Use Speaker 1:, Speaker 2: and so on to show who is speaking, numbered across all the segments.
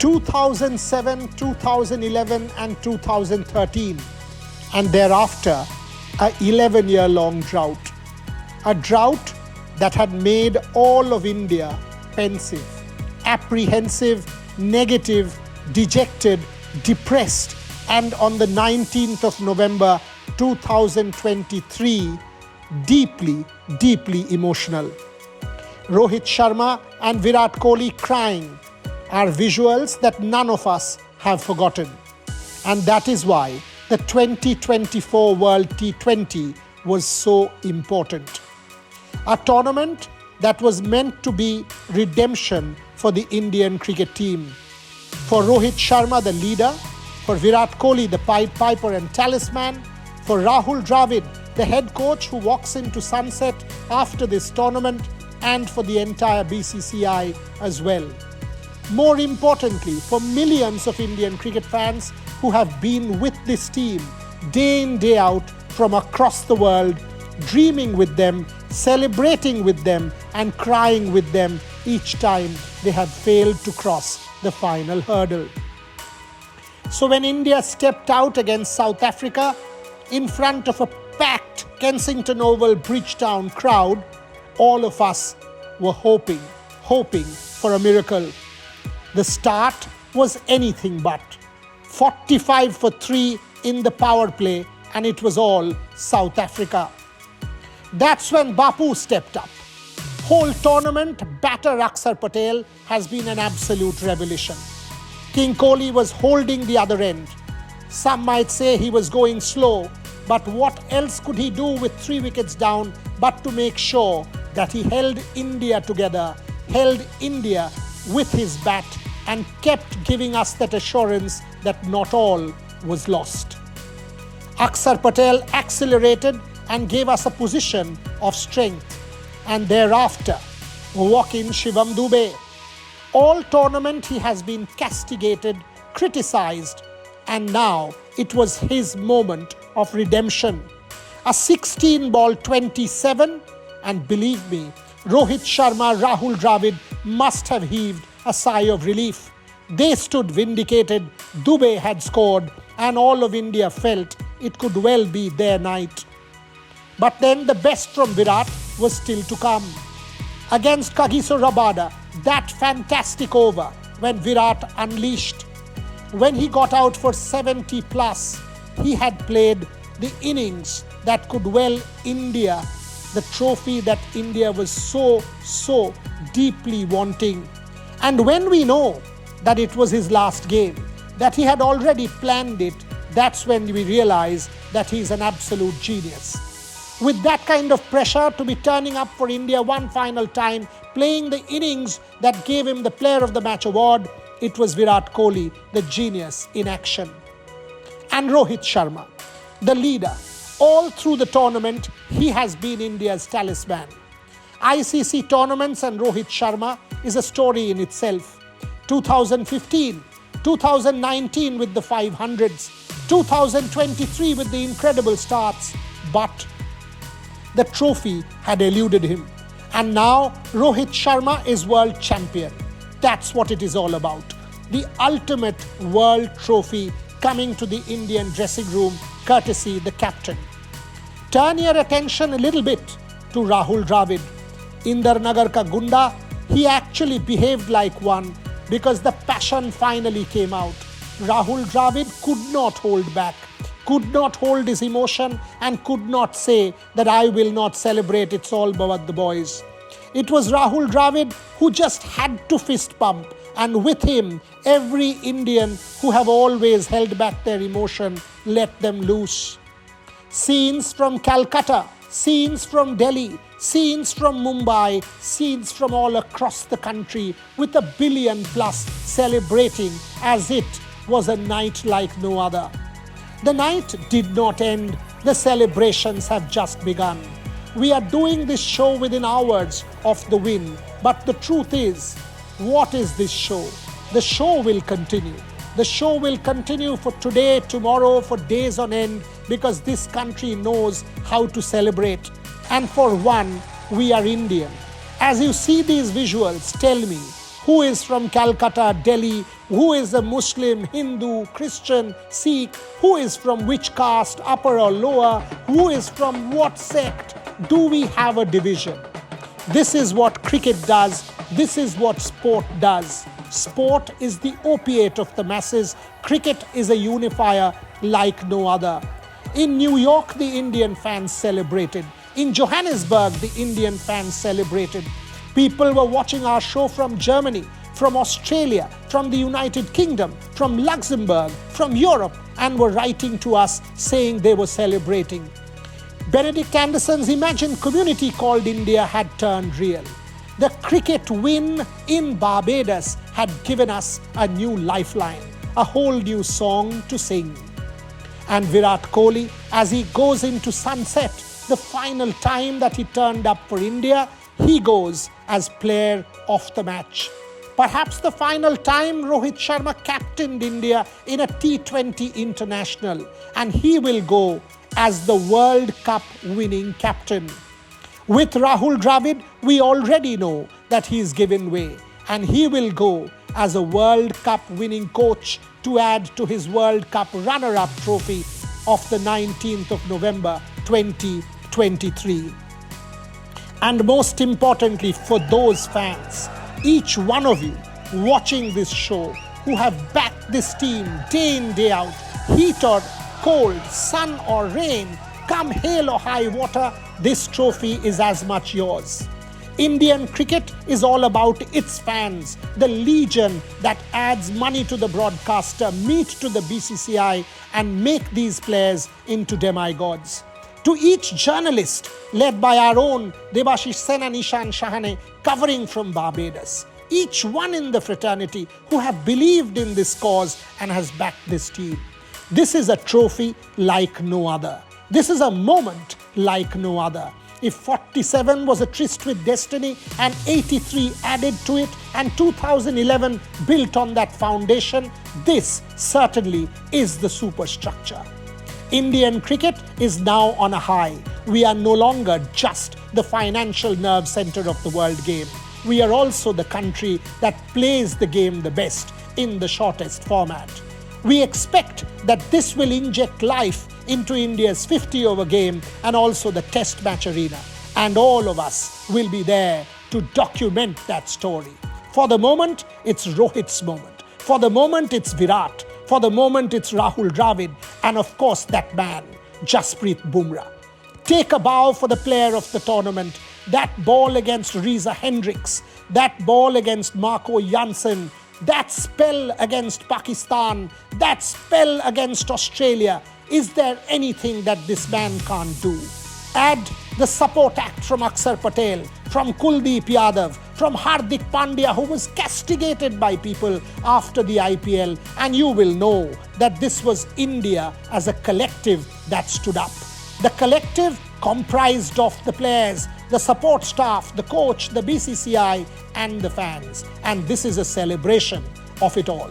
Speaker 1: 2007, 2011 and 2013, and thereafter a 11-year-long drought. A drought that had made all of India pensive, apprehensive, negative, dejected, depressed, and on the 19th of November 2023, deeply, deeply emotional. Rohit Sharma and Virat Kohli crying are visuals that none of us have forgotten. And that is why the 2024 World T20 was so important. A tournament that was meant to be redemption for the Indian cricket team. For Rohit Sharma, the leader, for Virat Kohli, the Pied Piper and talisman, for Rahul Dravid, the head coach who walks into sunset after this tournament, and for the entire BCCI as well. More importantly, for millions of Indian cricket fans who have been with this team day in, day out from across the world, dreaming with them, celebrating with them, and crying with them each time they have failed to cross the final hurdle. So when India stepped out against South Africa in front of a packed Kensington Oval Bridgetown crowd, all of us were hoping for a miracle. The start was anything but. 45 for 3 in the power play, and it was all South Africa. That's when Bapu stepped up. Whole tournament, batter Akshar Patel has been an absolute revelation. King Kohli was holding the other end. Some might say he was going slow, but what else could he do with 3 wickets down but to make sure that he held India together, held India with his bat, and kept giving us that assurance that not all was lost. Akshar Patel accelerated and gave us a position of strength, and thereafter walk in Shivam Dube. All tournament he has been castigated, criticized, and now it was his moment of redemption. A 16-ball 27, and believe me, Rohit Sharma, Rahul Dravid must have heaved a sigh of relief. They stood vindicated, Dube had scored, and all of India felt it could well be their night. But then the best from Virat was still to come. Against Kagiso Rabada, that fantastic over when Virat unleashed. When he got out for 70 plus, he had played the innings that could well India the trophy that India was so deeply wanting. And when we know that it was his last game, that he had already planned it, that's when we realize that he's an absolute genius. With that kind of pressure to be turning up for India one final time, playing the innings that gave him the Player of the Match award, it was Virat Kohli, the genius in action. And Rohit Sharma, the leader. All through the tournament, he has been India's talisman. ICC tournaments and Rohit Sharma is a story in itself. 2015, 2019 with the 500s, 2023 with the incredible starts, but the trophy had eluded him. And now Rohit Sharma is world champion. That's what it is all about. The ultimate world trophy coming to the Indian dressing room, courtesy the captain. Turn your attention a little bit to Rahul Dravid. Indarnagar ka Gunda, he actually behaved like one because the passion finally came out. Rahul Dravid could not hold back, could not hold his emotion, and could not say that I will not celebrate, it's all about the boys. It was Rahul Dravid who just had to fist pump, and with him, every Indian who have always held back their emotion, let them loose. Scenes from Kolkata, scenes from Delhi, scenes from Mumbai, scenes from all across the country with 1 billion plus celebrating as it was a night like no other. The night did not end. The celebrations have just begun. We are doing this show within hours of the win. But the truth is, what is this show? The show will continue. The show will continue for today, tomorrow, for days on end, because this country knows how to celebrate. And for one, we are Indian. As you see these visuals, tell me, who is from Calcutta, Delhi, who is a Muslim, Hindu, Christian, Sikh, who is from which caste, upper or lower, who is from what sect. Do we have a division? This is what cricket does. This is what sport does. Sport is the opiate of the masses. Cricket is a unifier like no other. In New York, the Indian fans celebrated. In Johannesburg, the Indian fans celebrated. People were watching our show from Germany, from Australia, from the United Kingdom, from Luxembourg, from Europe, and were writing to us saying they were celebrating. Benedict Anderson's imagined community called India had turned real. The cricket win in Barbados had given us a new lifeline, a whole new song to sing. And Virat Kohli, as he goes into sunset, the final time that he turned up for India, he goes as player of the match. Perhaps the final time Rohit Sharma captained India in a T20 international, and he will go as the World Cup winning captain. With Rahul Dravid, we already know that he is given way, and he will go as a World Cup winning coach to add to his World Cup runner-up trophy of the 19th of November 2023. And most importantly, for those fans, each one of you watching this show who have backed this team day in, day out, heat or cold, sun or rain, come hail or high water, this trophy is as much yours. Indian cricket is all about its fans, the legion that adds money to the broadcaster, meat to the BCCI, and make these players into demigods. To each journalist, led by our own Debashish Sen and Ishan Shahane, covering from Barbados, each one in the fraternity who have believed in this cause and has backed this team. This is a trophy like no other. This is a moment like no other. If 47 was a tryst with destiny and 83 added to it and 2011 built on that foundation, this certainly is the superstructure. Indian cricket is now on a high. We are no longer just the financial nerve center of the world game. We are also the country that plays the game the best in the shortest format. We expect that this will inject life into India's 50-over game and also the test match arena. And all of us will be there to document that story. For the moment, it's Rohit's moment. For the moment, it's Virat. For the moment, it's Rahul Dravid. And of course, that man, Jasprit Bumrah. Take a bow for the player of the tournament. That ball against Reza Hendricks. That ball against Marco Jansen. That spell against Pakistan. That spell against Australia. Is there anything that this man can't do? Add the support act from Akshar Patel, from Kuldeep Yadav, from Hardik Pandya, who was castigated by people after the IPL, and you will know that this was India as a collective that stood up. The collective comprised of the players, the support staff, the coach, the BCCI, and the fans. And this is a celebration of it all.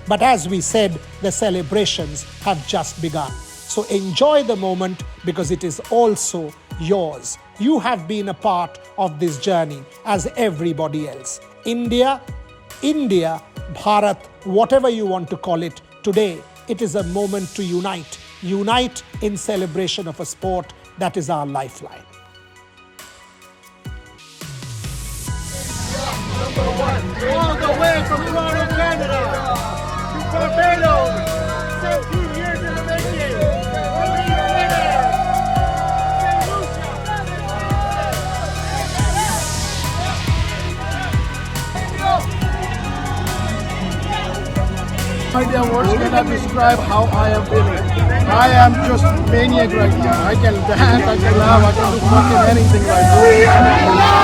Speaker 1: But as we said, the celebrations have just begun. So enjoy the moment because it is also yours. You have been a part of this journey as everybody else. India, Bharat, whatever you want to call it, today it is a moment to unite. Unite in celebration of a sport that is our lifeline.
Speaker 2: All the way from Toronto, Canada, to Barbados, 17 years in the making.
Speaker 3: Idea words cannot describe how I am feeling. I am just maniac right now. I can dance, I can laugh, I can do fucking anything right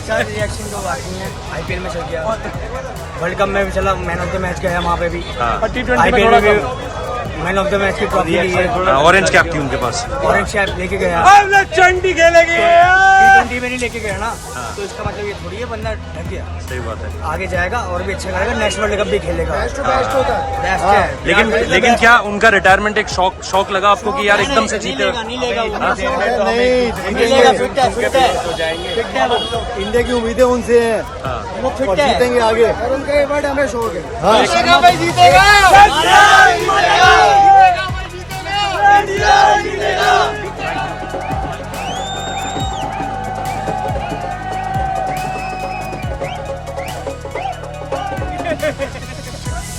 Speaker 4: sir reaction तो बाकी है। IPL में चल गया, world cup में भी चला, man of the match गया वहाँ पे भी, आईपीएल में भी मैन ऑफ द मैच की ट्रॉफी ली है।
Speaker 5: ऑरेंज कैप थी उनके पास,
Speaker 4: ऑरेंज कैप लेके गया।
Speaker 2: चंडी खेलेगी
Speaker 4: T20 में नहीं लेके गया ना, तो इसका मतलब ये थोड़ी है बंदा ढक गया।
Speaker 5: सही बात है।
Speaker 4: आगे जाएगा और भी अच्छा करेगा, नेक्स्ट वर्ल्ड कप भी खेलेगा। बेस्ट है।
Speaker 5: लेकिन क्या उनका रिटायरमेंट एक शौक लगा आपको कि यार एकदम से जीते?
Speaker 4: नहीं लेगा
Speaker 3: इंडिया की उम्मीदें उनसे हैं,
Speaker 4: वो फिट है,
Speaker 3: जीतेंगे आगे।
Speaker 4: और उनका ये वर्ड हमें शौक है।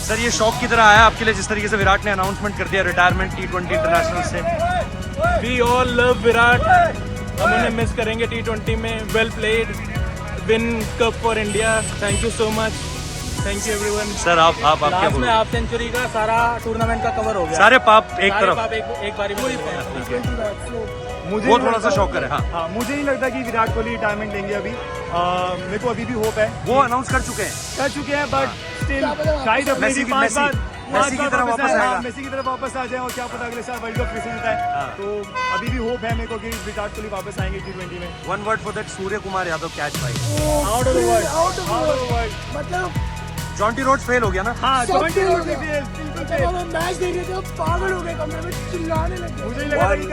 Speaker 5: सर ये शौक की तरह आया आपके लिए जिस तरीके से विराट ने अनाउंसमेंट कर दिया रिटायरमेंट T20 इंटरनेशनल से?
Speaker 6: We all love विराट, हम उन्हें मिस करेंगे T20 में। Well played, win cup for India, thank you so much, thank you everyone.
Speaker 5: Sir आप क्या
Speaker 6: लास्ट में
Speaker 5: बोल
Speaker 6: हाफ सेंचुरी का सारा टूर्नामेंट का कवर हो गया,
Speaker 5: सारे पाप एक
Speaker 6: सारे
Speaker 5: तरफ,
Speaker 6: पाप एक बारी में।
Speaker 5: वो थोड़ा सा शौक करे। हाँ,
Speaker 7: हाँ, मुझे नहीं लगता कि विराट कोहली रिटायरमेंट लेंगे अभी। मेरे को अभी भी होप है,
Speaker 5: वो अनाउंस कर चुके हैं।
Speaker 7: बट स्टिल शायद अपने
Speaker 5: मेसी
Speaker 7: भी 5 बार
Speaker 5: मेसी की तरह वापस आएगा।
Speaker 7: मेसी की तरह वापस आ जाए और क्या पता अगले साल वर्ल्ड कप फिर से जीता है। तो अभी भी होप है मेरे को कि विराट कोहली वापस आएंगे T20 में।
Speaker 5: One word for that, Surya Kumar Yadav catch भाई।
Speaker 7: आउट ऑफ द वर्ल्ड,
Speaker 4: मतलब
Speaker 5: जॉन्टी रोड्स फेल हो गया ना?
Speaker 7: हाँ 20 रोड में फेल।
Speaker 4: मैच देख रहे थे, पागल हो गए, कमरे में चिल्लाने लगे।
Speaker 7: मुझे लगा था कि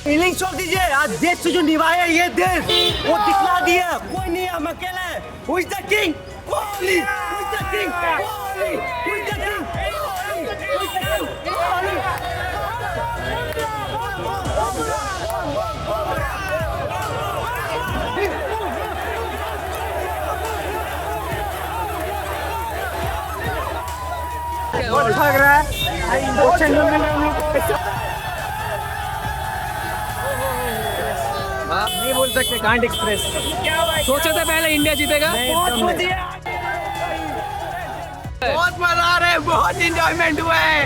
Speaker 4: फीलिंग छोड़ दीजिए, आज देश से जो निभाया ये देश वो दिखला दिया। कोई नहीं, हम अकेले हैं। Who is the king? Kohli! Who is the king? Kohli! Who is the king? Kohli! Who is the king? Kohli! बहुत भाग रहा है। नहीं बोल सकते, कांट एक्सप्रेस।
Speaker 6: सोचा था पहले इंडिया जीतेगा।
Speaker 4: बहुत मजा आ रहा है, बहुत इंजॉयमेंट हुआ है।